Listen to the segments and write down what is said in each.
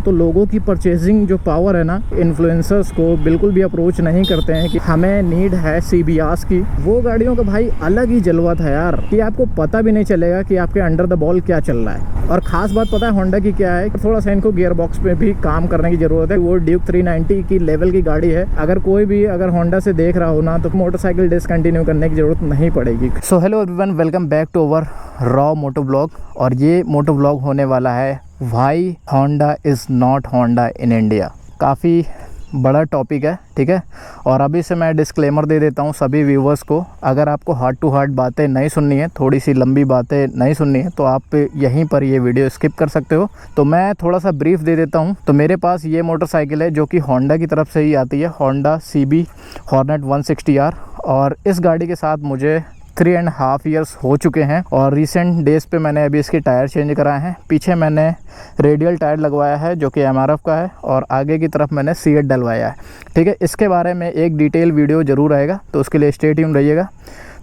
तो लोगों की परचेजिंग जो पावर है ना, इन्फ्लुएंसर्स को बिल्कुल भी अप्रोच नहीं करते हैं कि हमें नीड है सीबियास की। वो गाड़ियों का भाई अलग ही जलवा था यार, कि आपको पता भी नहीं चलेगा कि आपके अंडर द बॉल क्या चल रहा है। और ख़ास बात पता है होंडा की क्या है, थोड़ा सा इनको गियर बॉक्स पे भी काम करने की ज़रूरत है। वो ड्यूक 390 की लेवल की गाड़ी है। अगर कोई भी अगर होंडा से देख रहा हो ना, तो मोटरसाइकिल डिसकंटिन्यू करने की ज़रूरत नहीं पड़ेगी। So hello everyone, welcome back to our raw moto blog. और ये मोटो ब्लॉग होने वाला है why Honda is not Honda in India. काफ़ी बड़ा टॉपिक है, ठीक है। और अभी से मैं डिस्क्लेमर दे देता हूँ सभी व्यूवर्स को, अगर आपको हार्ट टू हार्ट बातें नहीं सुननी है, थोड़ी सी लंबी बातें नहीं सुननी है, तो आप यहीं पर ये वीडियो स्किप कर सकते हो। तो मैं थोड़ा सा ब्रीफ दे देता हूँ। तो मेरे पास ये मोटरसाइकिल है जो कि होंडा की तरफ से ही आती है, होंडा CB हॉर्नेट 160R। और इस गाड़ी के साथ मुझे 3.5 ईयर्स हो चुके हैं। और रिसेंट डेज़ पे मैंने अभी इसके टायर चेंज कराए हैं। पीछे मैंने रेडियल टायर लगवाया है जो कि MRF का है, और आगे की तरफ मैंने सीएट डलवाया है, ठीक है। इसके बारे में एक डिटेल वीडियो ज़रूर आएगा, तो उसके लिए स्टे ट्यून रहिएगा।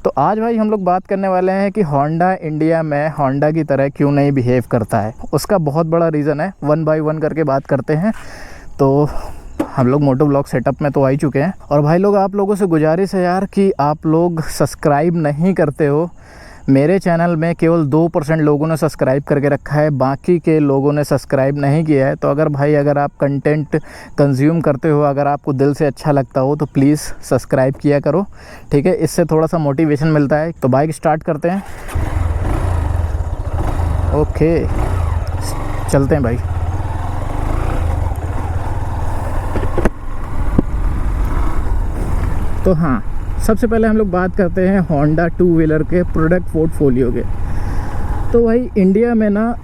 तो आज भाई हम लोग बात करने वाले हैं कि होंडा इंडिया में होंडा की तरह क्यों नहीं बिहेव करता है। उसका बहुत बड़ा रीज़न है, 1 बाय 1 करके बात करते हैं। तो हम लोग मोटो ब्लॉग सेटअप में तो आ ही चुके हैं। और भाई लोग, आप लोगों से गुजारिश है यार कि आप लोग सब्सक्राइब नहीं करते हो। मेरे चैनल में केवल 2% लोगों ने सब्सक्राइब करके रखा है, बाकी के लोगों ने सब्सक्राइब नहीं किया है। तो अगर आप कंटेंट कंज्यूम करते हो, अगर आपको दिल से अच्छा लगता हो, तो प्लीज़ सब्सक्राइब किया करो, ठीक है। इससे थोड़ा सा मोटिवेशन मिलता है। तो बाइक स्टार्ट करते हैं। ओके, चलते हैं भाई। तो हाँ, सबसे पहले हम लोग बात करते हैं होंडा टू व्हीलर के प्रोडक्ट पोर्टफोलियो के। तो भाई इंडिया में ना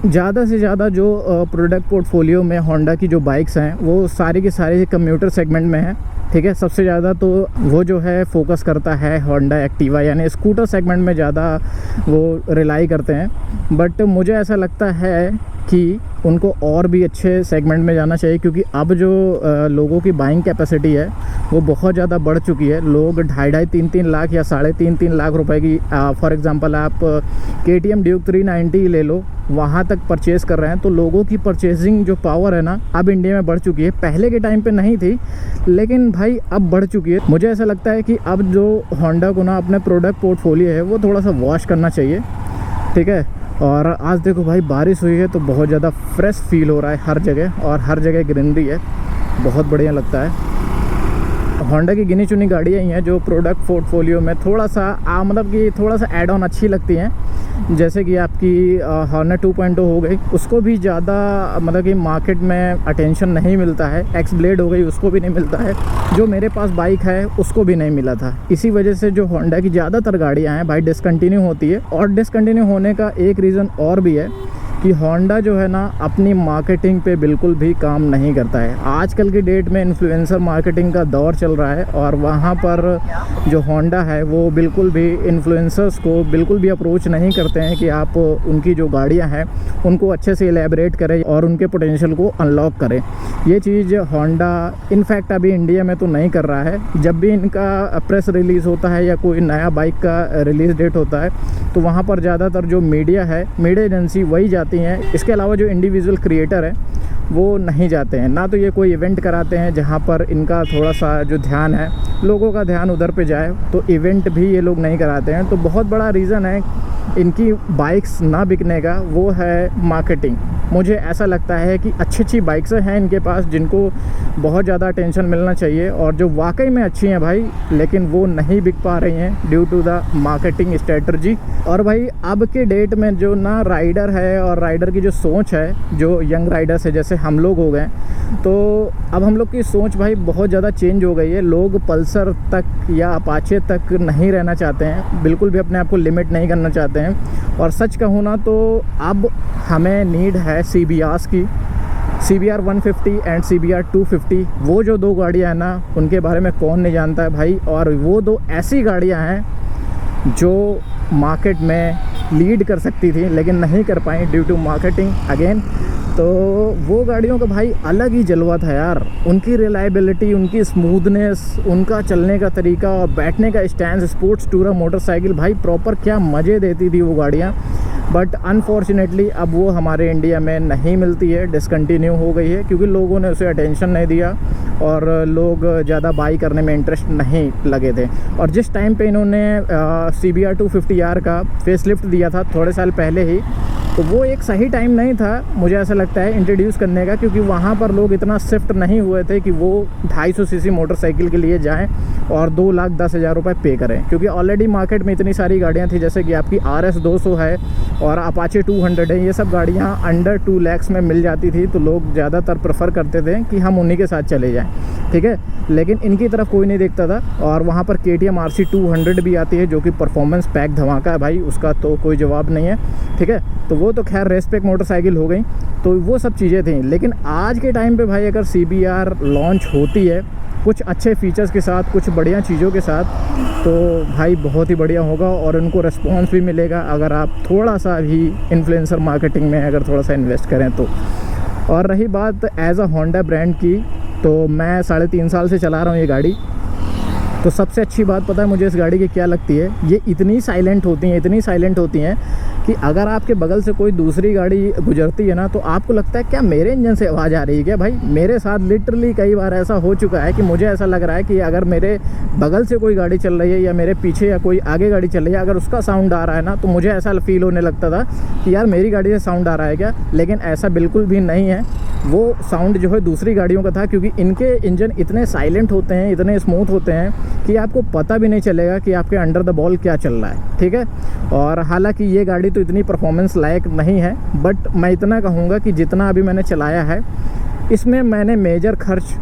ज़्यादा से ज़्यादा जो प्रोडक्ट पोर्टफोलियो में होंडा की जो बाइक्स हैं, वो सारी की सारी कम्यूटर सेगमेंट में हैं, ठीक है। सबसे ज़्यादा तो वो जो है फोकस करता है होंडा एक्टिवा, यानी स्कूटर सेगमेंट में ज़्यादा वो रिलाई करते हैं। बट मुझे ऐसा लगता है कि उनको और भी अच्छे सेगमेंट में जाना चाहिए, क्योंकि अब जो लोगों की बाइंग कैपेसिटी है वो बहुत ज़्यादा बढ़ चुकी है। लोग 2.5-3 लाख या 3.5 लाख रुपए की, फॉर एग्जांपल आप KTM ड्यूक 390 ले लो, वहाँ तक परचेज़ कर रहे हैं। तो लोगों की परचेजिंग जो पावर है ना, अब इंडिया में बढ़ चुकी है। पहले के टाइम पे नहीं थी, लेकिन भाई अब बढ़ चुकी है। मुझे ऐसा लगता है कि अब जो होंडा को ना अपने प्रोडक्ट पोर्टफोलियो है वो थोड़ा सा वॉश करना चाहिए, ठीक है। और आज देखो भाई, बारिश हुई है तो बहुत ज़्यादा फ्रेश फील हो रहा है हर जगह, और हर जगह ग्रीनरी है, बहुत बढ़िया लगता है। होंडा की गिनी चुनी गाड़ियाँ ही हैं जो प्रोडक्ट पोर्टफोलियो में थोड़ा सा मतलब कि थोड़ा सा ऐड ऑन अच्छी लगती हैं। जैसे कि आपकी हॉर्नेट 2.0 हो गई, उसको भी ज़्यादा मतलब कि मार्केट में अटेंशन नहीं मिलता है। एक्स ब्लेड हो गई, उसको भी नहीं मिलता है। जो मेरे पास बाइक है उसको भी नहीं मिला था। इसी वजह से जो होंडा की ज़्यादातर गाड़ियाँ हैं भाई डिसकंटिन्यू होती है। और डिसकंटिन्यू होने का एक रीज़न और भी है कि होंडा जो है ना अपनी मार्केटिंग पे बिल्कुल भी काम नहीं करता है। आजकल की डेट में इन्फ्लुएंसर मार्केटिंग का दौर चल रहा है, और वहाँ पर जो होंडा है वो बिल्कुल भी इन्फ्लुएंसर्स को बिल्कुल भी अप्रोच नहीं करते हैं कि आप उनकी जो गाड़ियाँ हैं उनको अच्छे से एलैबोरेट करें और उनके पोटेंशियल को अनलॉक करें। ये चीज़ होंडा इनफैक्ट अभी इंडिया में तो नहीं कर रहा है। जब भी इनका प्रेस रिलीज़ होता है या कोई नया बाइक का रिलीज़ डेट होता है, तो वहाँ पर ज़्यादातर जो मीडिया है, मीडिया एजेंसी वही जाती हैं। इसके अलावा जो इंडिविजुअल क्रिएटर है वो नहीं जाते हैं। ना तो ये कोई इवेंट कराते हैं जहाँ पर इनका थोड़ा सा जो ध्यान है, लोगों का ध्यान उधर पे जाए, तो इवेंट भी ये लोग नहीं कराते हैं। तो बहुत बड़ा रीज़न है इनकी बाइक्स ना बिकने का, वो है मार्केटिंग। मुझे ऐसा लगता है कि अच्छी अच्छी बाइक्स हैं इनके पास जिनको बहुत ज़्यादा अटेंशन मिलना चाहिए, और जो वाकई में अच्छी हैं भाई, लेकिन वो नहीं बिक पा रही हैं due to the marketing strategy. और भाई अब के डेट में जो ना राइडर है और राइडर की जो सोच है, जो यंग राइडर्स है जैसे हम लोग हो गए, तो अब हम लोग की सोच भाई बहुत ज़्यादा चेंज हो गई है। लोग पल्सर तक या अपाचे तक नहीं रहना चाहते हैं, बिल्कुल भी अपने आप को लिमिट नहीं करना चाहते हैं। और सच कहूँ ना तो अब हमें नीड है सीबियास की, CBR 150 एंड CBR 250। वो जो दो गाड़ियाँ हैं ना, उनके बारे में कौन नहीं जानता है भाई। और वो दो ऐसी गाड़ियाँ हैं जो मार्केट में लीड कर सकती थी, लेकिन नहीं कर पाई ड्यू टू मार्केटिंग अगेन। तो वो गाड़ियों का भाई अलग ही जलवा था यार। उनकी रिलायबिलिटी, उनकी स्मूथनेस, उनका चलने का तरीका और बैठने का स्टैंड, स्पोर्ट्स टूरर मोटरसाइकिल भाई प्रॉपर क्या मज़े देती थी वो गाड़ियाँ। बट अनफॉर्चुनेटली अब वो हमारे इंडिया में नहीं मिलती है, डिसकंटिन्यू हो गई है, क्योंकि लोगों ने उसे अटेंशन नहीं दिया और लोग ज़्यादा बाई करने में इंटरेस्ट नहीं लगे थे। और जिस टाइम पे इन्होंने CBR 250R का फेसलिफ्ट दिया था थोड़े साल पहले ही, तो वो एक सही टाइम नहीं था मुझे ऐसा लगता है इंट्रोड्यूस करने का, क्योंकि वहाँ पर लोग इतना शिफ्ट नहीं हुए थे कि वो 250 सीसी मोटरसाइकिल के लिए जाएं और 2,10,000 रुपये पे करें, क्योंकि ऑलरेडी मार्केट में इतनी सारी गाड़ियाँ थी, जैसे कि आपकी RS 200 है और अपाचे 200 है। ये सब गाड़ियाँ अंडर 2 लाख में मिल जाती थी, तो लोग ज़्यादातर प्रेफर करते थे कि हम उन्हीं के साथ चले जाएँ, ठीक है। लेकिन इनकी तरफ कोई नहीं देखता था। और वहाँ पर KTM RC 200 भी आती है, जो कि परफॉर्मेंस पैक धमाका है भाई, उसका तो कोई जवाब नहीं है, ठीक है। तो वो तो खैर रेस्पेक्ट मोटरसाइकिल हो गई, तो वो सब चीज़ें थी। लेकिन आज के टाइम पे भाई अगर CBR लॉन्च होती है कुछ अच्छे फीचर्स के साथ, कुछ बढ़िया चीज़ों के साथ, तो भाई बहुत ही बढ़िया होगा और उनको रिस्पॉन्स भी मिलेगा अगर आप थोड़ा सा भी इन्फ्लुएंसर मार्केटिंग में अगर थोड़ा सा इन्वेस्ट करें तो। और रही बात एज अ होंडा ब्रांड की, तो मैं 3.5 साल से चला रहा हूँ ये गाड़ी। तो सबसे अच्छी बात पता है मुझे इस गाड़ी की क्या लगती है, ये इतनी साइलेंट होती हैं कि अगर आपके बगल से कोई दूसरी गाड़ी गुजरती है ना, तो आपको लगता है क्या मेरे इंजन से आवाज़ आ रही है क्या। भाई मेरे साथ लिटरली कई बार ऐसा हो चुका है कि मुझे ऐसा लग रहा है कि अगर मेरे बगल से कोई गाड़ी चल रही है या मेरे पीछे या कोई आगे गाड़ी चल रही है, अगर उसका साउंड आ रहा है ना, तो मुझे ऐसा फील होने लगता था कि यार मेरी गाड़ी से साउंड आ रहा है क्या। लेकिन ऐसा बिल्कुल भी नहीं है, वो साउंड जो है दूसरी गाड़ियों का था, क्योंकि इनके इंजन इतने साइलेंट होते हैं, इतने स्मूथ होते हैं कि आपको पता भी नहीं चलेगा कि आपके अंडर द बॉल क्या चल रहा है, ठीक है। और हालांकि ये गाड़ी तो इतनी परफॉर्मेंस लायक नहीं है, बट मैं इतना कहूँगा कि जितना अभी मैंने चलाया है इसमें मैंने मेजर खर्च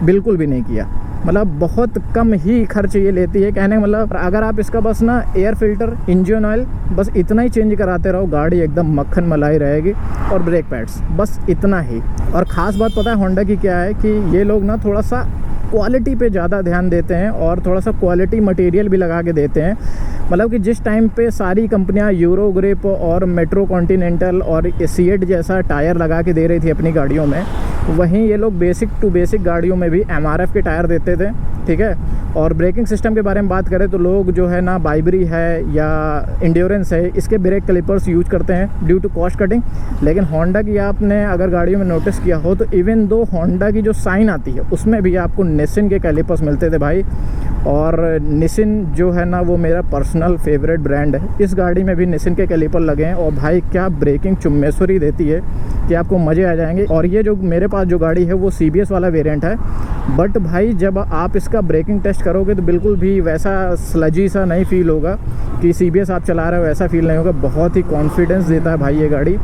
बिल्कुल भी नहीं किया। मतलब बहुत कम ही खर्च ये लेती है, कहने का मतलब अगर आप इसका बस ना एयर फिल्टर, इंजन ऑयल बस इतना ही चेंज कराते रहो, गाड़ी एकदम मक्खन मलाई रहेगी। और ब्रेक पैड्स, बस इतना ही। और ख़ास बात पता है होंडा की क्या है कि ये लोग ना थोड़ा सा क्वालिटी पे ज़्यादा ध्यान देते हैं और थोड़ा सा क्वालिटी मटेरियल भी लगा के देते हैं। मतलब कि जिस टाइम पे सारी कंपनियां यूरो ग्रिप और मेट्रो कॉन्टिनेंटल और सीएट जैसा टायर लगा के दे रही थी अपनी गाड़ियों में, वहीं ये लोग बेसिक टू बेसिक गाड़ियों में भी MRF के टायर देते थे, ठीक है। और ब्रेकिंग सिस्टम के बारे में बात करें तो लोग जो है ना बाइबरी है या इंड्योरेंस है, इसके ब्रेक कैलिपर्स यूज करते हैं ड्यू टू कॉस्ट कटिंग। लेकिन होंडा की आपने अगर गाड़ियों में नोटिस किया हो तो इवन दो होंडा की जो साइन आती है उसमें भी आपको निसिन के कैलिपर्स मिलते थे भाई। और निसिन जो है ना वो मेरा पर्सनल फेवरेट ब्रांड है। इस गाड़ी में भी निसिन के कैलिपर लगे हैं और भाई क्या ब्रेकिंग चुम्मेश्वरी देती है कि आपको मज़े आ जाएंगे। और ये जो मेरे पास जो गाड़ी है वो CBS वाला वेरिएंट है, बट भाई जब आप इसका ब्रेकिंग टेस्ट करोगे तो बिल्कुल भी वैसा स्लजी सा नहीं फील होगा कि CBS आप चला रहे हो, वैसा फील नहीं होगा। बहुत ही कॉन्फिडेंस देता है भाई ये गाड़ी,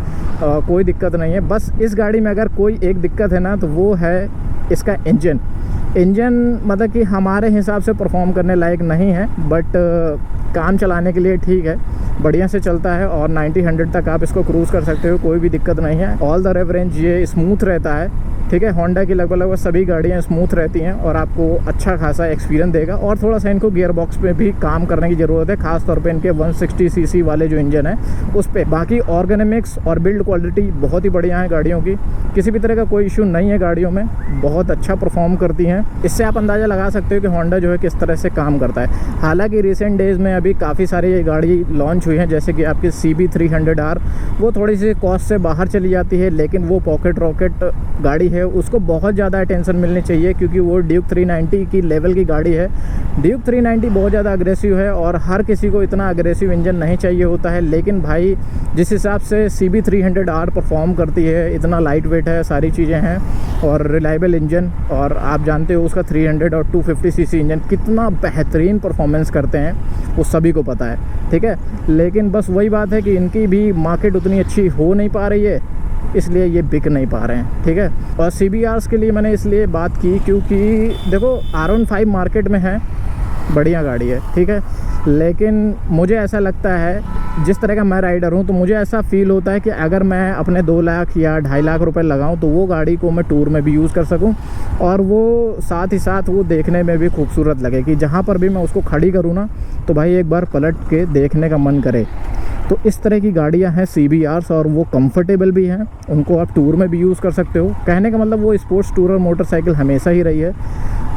कोई दिक्कत नहीं है। बस इस गाड़ी में अगर कोई एक दिक्कत है ना तो वो है इसका इंजन मतलब कि हमारे हिसाब से परफॉर्म करने लायक नहीं है, बट काम चलाने के लिए ठीक है, बढ़िया से चलता है और 90-100 तक आप इसको क्रूज़ कर सकते हो, कोई भी दिक्कत नहीं है। ऑल द रेवरेंज ये स्मूथ रहता है, ठीक है। होंडा की लगभग सभी गाड़ियाँ स्मूथ रहती हैं और आपको अच्छा खासा एक्सपीरियंस देगा। और थोड़ा सा इनको गियर बॉक्स पे भी काम करने की ज़रूरत है, खास तौर पे इनके 160 सीसी वाले जो इंजन है उस पर। बाकी ऑर्गेनमिक्स और बिल्ड क्वालिटी बहुत ही बढ़िया है गाड़ियों की, किसी भी तरह का कोई इशू नहीं है गाड़ियों में, बहुत अच्छा परफॉर्म करती हैं। इससे आप अंदाज़ा लगा सकते हो कि होंडा जो है किस तरह से काम करता है। हालाँकि रिसेंट डेज़ में अभी काफ़ी सारी गाड़ी लॉन्च हुई हैं, जैसे कि आपकी CB300R, वो थोड़ी सी कॉस्ट से बाहर चली जाती है, लेकिन वो पॉकेट रॉकेट गाड़ी है, उसको बहुत ज़्यादा अटेंशन मिलनी चाहिए क्योंकि वो ड्यूक 390 की लेवल की गाड़ी है। ड्यूक 390 बहुत ज़्यादा अग्रेसिव है और हर किसी को इतना अग्रेसिव इंजन नहीं चाहिए होता है, लेकिन भाई जिस हिसाब से CB300R परफॉर्म करती है, इतना लाइट वेट है, सारी चीज़ें हैं और रिलायबल इंजन, और आप जानते हो उसका 300 और 250 सीसी इंजन कितना बेहतरीन परफॉर्मेंस करते हैं, वो सभी को पता है, ठीक है। लेकिन बस वही बात है कि इनकी भी मार्केट उतनी अच्छी हो नहीं पा रही है, इसलिए ये बिक नहीं पा रहे हैं, ठीक है। और CBRs के लिए मैंने इसलिए बात की क्योंकि देखो R15 मार्केट में है, बढ़िया गाड़ी है, ठीक है। लेकिन मुझे ऐसा लगता है, जिस तरह का मैं राइडर हूँ, तो मुझे ऐसा फील होता है कि अगर मैं अपने 2 लाख या 2.5 लाख रुपए लगाऊँ तो वो गाड़ी को मैं टूर में भी यूज़ कर सकूँ और वो साथ ही साथ वो देखने में भी खूबसूरत लगे कि जहाँ पर भी मैं उसको खड़ी करूँ ना तो भाई एक बार पलट के देखने का मन करे। तो इस तरह की गाड़ियां हैं CBRs और वो कंफर्टेबल भी हैं, उनको आप टूर में भी यूज़ कर सकते हो। कहने का मतलब वो स्पोर्ट्स टूरर मोटरसाइकिल हमेशा ही रही है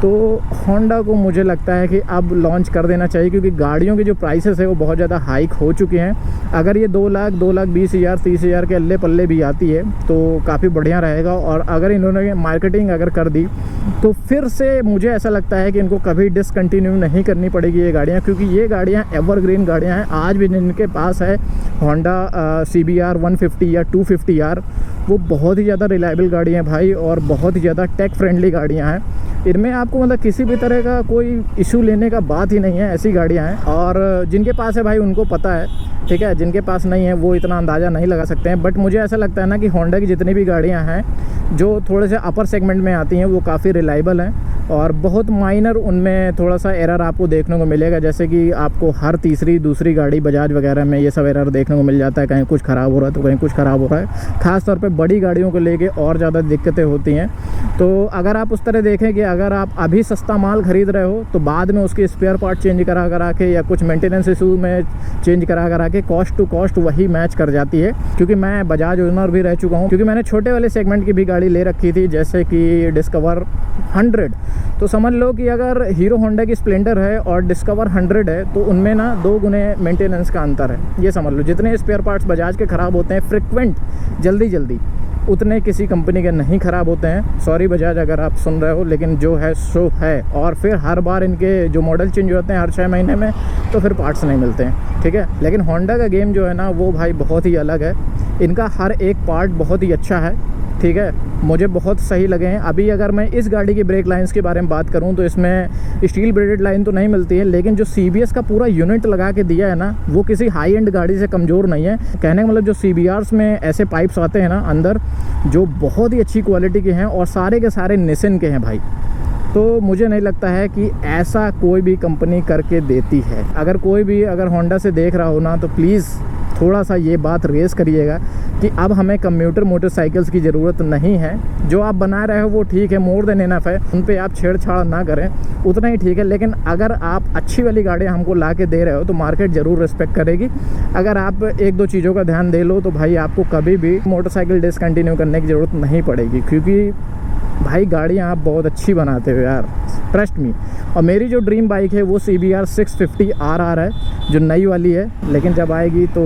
तो होंडा को मुझे लगता है कि अब लॉन्च कर देना चाहिए, क्योंकि गाड़ियों की जो प्राइसेस है वो बहुत ज़्यादा हाइक हो चुके हैं। अगर ये 2 लाख 20,000 30,000 के अल्ले पल्ले भी आती है तो काफ़ी बढ़िया रहेगा। और अगर इन्होंने मार्केटिंग अगर कर दी तो फिर से मुझे ऐसा लगता है कि इनको कभी डिसकंटिन्यू नहीं करनी पड़ेगी ये गाड़ियाँ, क्योंकि ये गाड़ियाँ एवरग्रीन गाड़ियाँ हैं। आज भी जिनके पास है होंडा CBR 150 या 250R, वो बहुत ही ज़्यादा रिलायबल गाड़ियाँ हैं भाई, और बहुत ही ज़्यादा टेक फ्रेंडली गाड़ियाँ हैं। इनमें आपको मतलब किसी भी तरह का कोई इशू लेने का बात ही नहीं है, ऐसी गाड़ियाँ हैं। और जिनके पास है भाई उनको पता है, ठीक है, जिनके पास नहीं है वो इतना अंदाज़ा नहीं लगा सकते हैं। बट मुझे ऐसा लगता है ना कि होंडा की जितनी भी गाड़ियाँ हैं जो थोड़े से अपर सेगमेंट में आती हैं वो काफ़ी रिलायबल हैं, और बहुत माइनर उनमें थोड़ा सा एरर आपको देखने को मिलेगा। जैसे कि आपको हर तीसरी दूसरी गाड़ी बजाज वगैरह में ये सब एरर देखने को मिल जाता है, कहीं कुछ ख़राब हो रहा है तो कहीं कुछ ख़राब हो रहा है। ख़ास तौर पे बड़ी गाड़ियों को लेके और ज़्यादा दिक्कतें होती हैं। तो अगर आप उस तरह देखें कि अगर आप अभी सस्ता माल ख़रीद रहे हो तो बाद में उसके स्पेयर पार्ट चेंज करा के या कुछ मेंटेनेंस इशू में चेंज करा के कॉस्ट टू कॉस्ट वही मैच कर जाती है। क्योंकि मैं बजाज ओनर भी रह चुका हूँ, क्योंकि मैंने छोटे वाले सेगमेंट की भी गाड़ी ले रखी थी, जैसे कि डिस्कवर 100। तो समझ लो कि अगर हीरो होंडा की स्प्लेंडर है और डिस्कवर 100 है तो उनमें ना 2 गुने मेंटेनेंस का अंतर है। ये समझ लो जितने स्पेयर पार्ट्स बजाज के ख़राब होते हैं फ्रिक्वेंट जल्दी उतने किसी कंपनी के नहीं ख़राब होते हैं। सॉरी बजाज अगर आप सुन रहे हो, लेकिन जो है सो है। और फिर हर बार इनके जो मॉडल चेंज होते हैं हर 6 महीने में, तो फिर पार्ट्स नहीं मिलते हैं, ठीक है। लेकिन होंडा का गेम जो है ना वो भाई बहुत ही अलग है। इनका हर एक पार्ट बहुत ही अच्छा है, ठीक है, मुझे बहुत सही लगे हैं। अभी अगर मैं इस गाड़ी की ब्रेक लाइंस के बारे में बात करूं तो इसमें स्टील ब्रेडेड लाइन तो नहीं मिलती है, लेकिन जो CBS का पूरा यूनिट लगा के दिया है ना वो किसी हाई एंड गाड़ी से कमज़ोर नहीं है। कहने का मतलब जो CBRs में ऐसे पाइप्स आते हैं ना अंदर, जो बहुत ही अच्छी क्वालिटी के हैं और सारे के सारे निसिन के हैं भाई। तो मुझे नहीं लगता है कि ऐसा कोई भी कंपनी करके देती है। अगर कोई भी अगर होंडा से देख रहा हो ना तो प्लीज़ थोड़ा सा ये बात रेस करिएगा कि अब हमें कम्यूटर मोटरसाइकिल्स की ज़रूरत नहीं है। जो आप बना रहे हो वो ठीक है, मोर देन इनफ है, उन पे आप छेड़छाड़ ना करें, उतना ही ठीक है। लेकिन अगर आप अच्छी वाली गाड़ियाँ हमको ला के दे रहे हो तो मार्केट ज़रूर रिस्पेक्ट करेगी। अगर आप 1-2 चीज़ों का ध्यान दे लो तो भाई आपको कभी भी मोटरसाइकिल डिसकंटिन्यू करने की ज़रूरत नहीं पड़ेगी, क्योंकि भाई गाड़ियाँ आप बहुत अच्छी बनाते हो यार, ट्रस्ट मी। और मेरी जो ड्रीम बाइक है वो CBR 650RR है, जो नई वाली है, लेकिन जब आएगी तो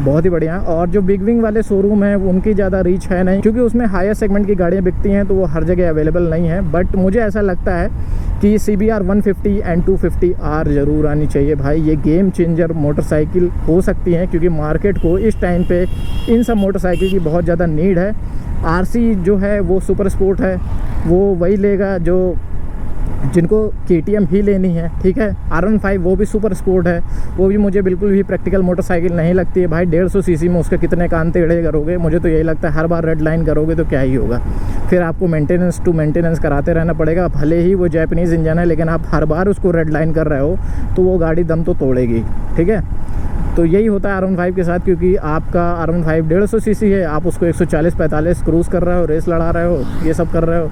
बहुत ही बढ़िया। और जो बिग विंग वाले शोरूम हैं उनकी ज़्यादा रीच है नहीं, क्योंकि उसमें हायर सेगमेंट की गाड़ियाँ बिकती हैं तो वो हर जगह अवेलेबल नहीं है। बट मुझे ऐसा लगता है कि CBR 150 एंड 250R ज़रूर आनी चाहिए भाई। ये गेम चेंजर मोटरसाइकिल हो सकती हैं, क्योंकि मार्केट को इस टाइम पे इन सब मोटरसाइकिल की बहुत ज़्यादा नीड है। RC जो है वो सुपर स्पोर्ट है, वो वही लेगा जो जिनको KTM ही लेनी है, ठीक है। R15 वो भी सुपर स्पोर्ट है, वो भी मुझे बिल्कुल भी प्रैक्टिकल मोटरसाइकिल नहीं लगती है भाई। 150 सीसी में उसके कितने कान टेढ़े करोगे, मुझे तो यही लगता है हर बार रेड लाइन करोगे तो क्या ही होगा। फिर आपको मेंटेनेंस टू मेंटेनेंस कराते रहना पड़ेगा। भले ही वो जैपनीज़ इंजन है, लेकिन आप हर बार उसको रेड लाइन कर रहे हो तो वो गाड़ी दम तो तोड़ेगी, ठीक है। तो यही होता है R15 के साथ, क्योंकि आपका R15 150 सीसी है, आप उसको 140-45 क्रूज़ कर रहे हो, रेस लड़ा रहे हो, ये सब कर रहे हो,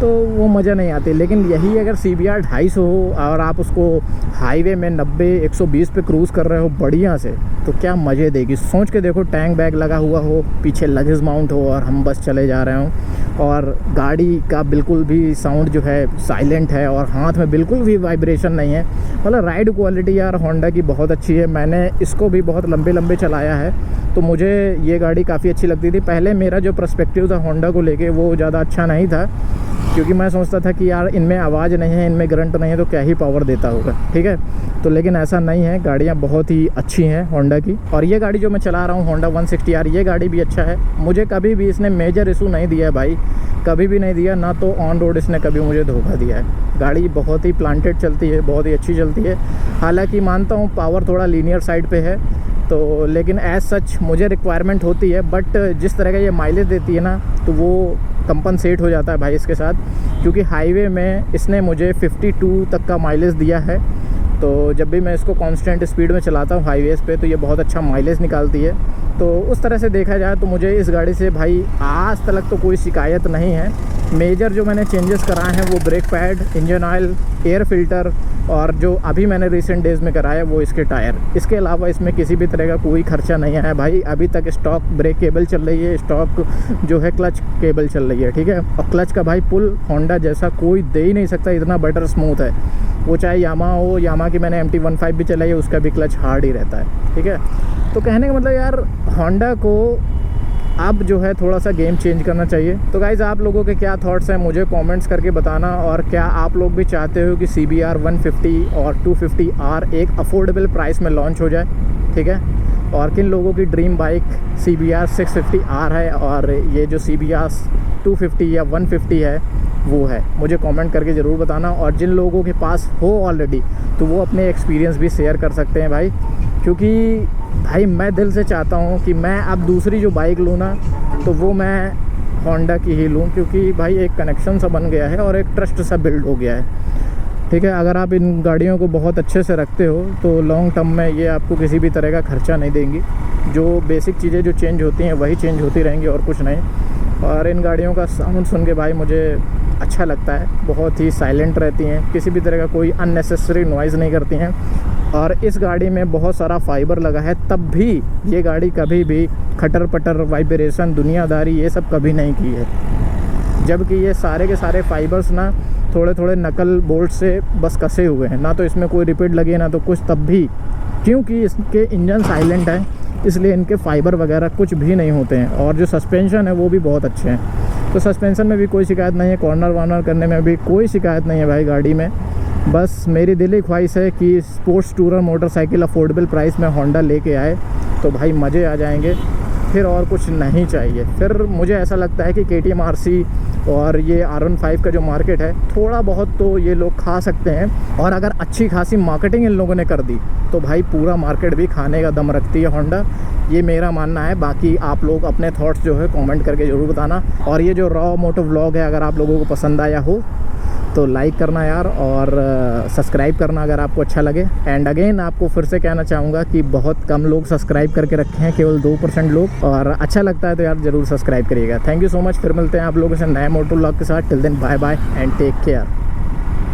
तो वो मज़ा नहीं आती। लेकिन यही अगर CBR 250 हो और आप उसको हाईवे में 90-120 पे क्रूज़ कर रहे हो बढ़िया से, तो क्या मज़े देगी। सोच के देखो, टैंक बैग लगा हुआ हो, पीछे लगेज माउंट हो और हम बस चले जा रहे हों, और गाड़ी का बिल्कुल भी साउंड जो है साइलेंट है और हाथ में बिल्कुल भी वाइब्रेशन नहीं है। मतलब राइड क्वालिटी यार होंडा की बहुत अच्छी है। मैंने इसको भी बहुत लंबे चलाया है, तो मुझे ये गाड़ी काफ़ी अच्छी लगती थी। पहले मेरा जो पर्सपेक्टिव था होंडा को लेके वो ज़्यादा अच्छा नहीं था, क्योंकि मैं सोचता था कि यार इनमें आवाज़ नहीं है, इनमें करंट नहीं है, तो क्या ही पावर देता होगा, ठीक है। तो लेकिन ऐसा नहीं है, गाड़ियाँ बहुत ही अच्छी हैं होंडा की। और ये गाड़ी जो मैं चला रहा हूँ होंडा 160R, ये गाड़ी भी अच्छा है। मुझे कभी भी इसने मेजर इशू नहीं दिया है भाई, कभी भी नहीं दिया, ना तो ऑन रोड इसने कभी मुझे धोखा दिया है। गाड़ी बहुत ही प्लांटेड चलती है, बहुत ही अच्छी चलती है। हालांकि मानता हूँ पावर थोड़ा लीनियर साइड पे है, तो लेकिन एज सच मुझे रिक्वायरमेंट होती है। बट जिस तरह का ये माइलेज देती है ना, तो वो कंपनसेट हो जाता है भाई इसके साथ, क्योंकि हाईवे में इसने मुझे 52 तक का माइलेज दिया है। तो जब भी मैं इसको कांस्टेंट स्पीड में चलाता हूँ हाईवेज़ पे, तो ये बहुत अच्छा माइलेज निकालती है। तो उस तरह से देखा जाए तो मुझे इस गाड़ी से भाई आज तक तो कोई शिकायत नहीं है। मेजर जो मैंने चेंजेस कराए हैं वो brake pad, engine oil, air filter, और जो अभी मैंने रिसेंट डेज़ में कराया वो इसके टायर। इसके अलावा इसमें किसी भी तरह का कोई खर्चा नहीं आया भाई। अभी तक स्टॉक ब्रेक केबल चल रही है, स्टॉक जो है क्लच केबल चल रही है, ठीक है। और क्लच का भाई पुल होंडा जैसा कोई दे ही नहीं सकता, इतना बटर स्मूथ है वो। चाहे यामा हो, यामा की मैंने MT-15 भी चलाई है, उसका भी क्लच हार्ड ही रहता है, ठीक है। तो कहने का मतलब यार होंडा को अब जो है थोड़ा सा गेम चेंज करना चाहिए। तो गाइज़ आप लोगों के क्या थॉट्स हैं मुझे कमेंट्स करके बताना, और क्या आप लोग भी चाहते हो कि CBR 150 और 250R एक अफोर्डेबल प्राइस में लॉन्च हो जाए, ठीक है। और किन लोगों की ड्रीम बाइक CBR 650R है और ये जो CBR 250 या 150 है वो है, मुझे कमेंट करके ज़रूर बताना। और जिन लोगों के पास हो ऑलरेडी तो वो अपने एक्सपीरियंस भी शेयर कर सकते हैं भाई, क्योंकि भाई मैं दिल से चाहता हूँ कि मैं अब दूसरी जो बाइक लूँ ना तो वो मैं होंडा की ही लूँ, क्योंकि भाई एक कनेक्शन सा बन गया है और एक ट्रस्ट सा बिल्ड हो गया है, ठीक है। अगर आप इन गाड़ियों को बहुत अच्छे से रखते हो तो लॉन्ग टर्म में ये आपको किसी भी तरह का खर्चा नहीं देंगी। जो बेसिक चीज़ें जो चेंज होती हैं वही चेंज होती रहेंगी और कुछ नहीं। और इन गाड़ियों का साउंड सुन के भाई मुझे अच्छा लगता है, बहुत ही साइलेंट रहती हैं, किसी भी तरह का कोई अननेसेसरी नॉइज़ नहीं करती हैं। और इस गाड़ी में बहुत सारा फाइबर लगा है, तब भी ये गाड़ी कभी भी खटर पटर, वाइब्रेशन, दुनियादारी ये सब कभी नहीं की है। जबकि ये सारे के सारे फाइबर्स ना थोड़े थोड़े नकल बोल्ट से बस कसे हुए हैं, ना तो इसमें कोई रिपीट लगी है ना तो कुछ, तब भी क्योंकि इसके इंजन साइलेंट है इसलिए इनके फाइबर वगैरह कुछ भी नहीं होते हैं। और जो सस्पेंशन है वो भी बहुत अच्छे हैं, तो सस्पेंशन में भी कोई शिकायत नहीं है, कॉर्नर वार्नर करने में भी कोई शिकायत नहीं है भाई गाड़ी में। बस मेरी दिली ख्वाहिश है कि sports tourer motorcycle affordable price में होंडा लेके आए तो भाई मज़े आ जाएंगे, फिर और कुछ नहीं चाहिए। फिर मुझे ऐसा लगता है कि KTM RC और ये R15 का जो मार्केट है थोड़ा बहुत तो ये लोग खा सकते हैं, और अगर अच्छी खासी मार्केटिंग इन लोगों ने कर दी तो भाई पूरा मार्केट भी खाने का दम रखती है होंडा, ये मेरा मानना है। बाकी आप लोग अपने थॉट्स जो है कमेंट करके ज़रूर बताना। और ये जो रॉ मोटो व्लॉग है अगर आप लोगों को पसंद आया हो तो लाइक करना यार, और सब्सक्राइब करना अगर आपको अच्छा लगे। एंड अगेन आपको फिर से कहना चाहूँगा कि बहुत कम लोग सब्सक्राइब करके रखे हैं, केवल 2% लोग, और अच्छा लगता है तो यार ज़रूर सब्सक्राइब करिएगा। Thank you so much. फिर मिलते हैं आप लोगों से नए मोटो व्लॉग के साथ। Till then bye bye and take care.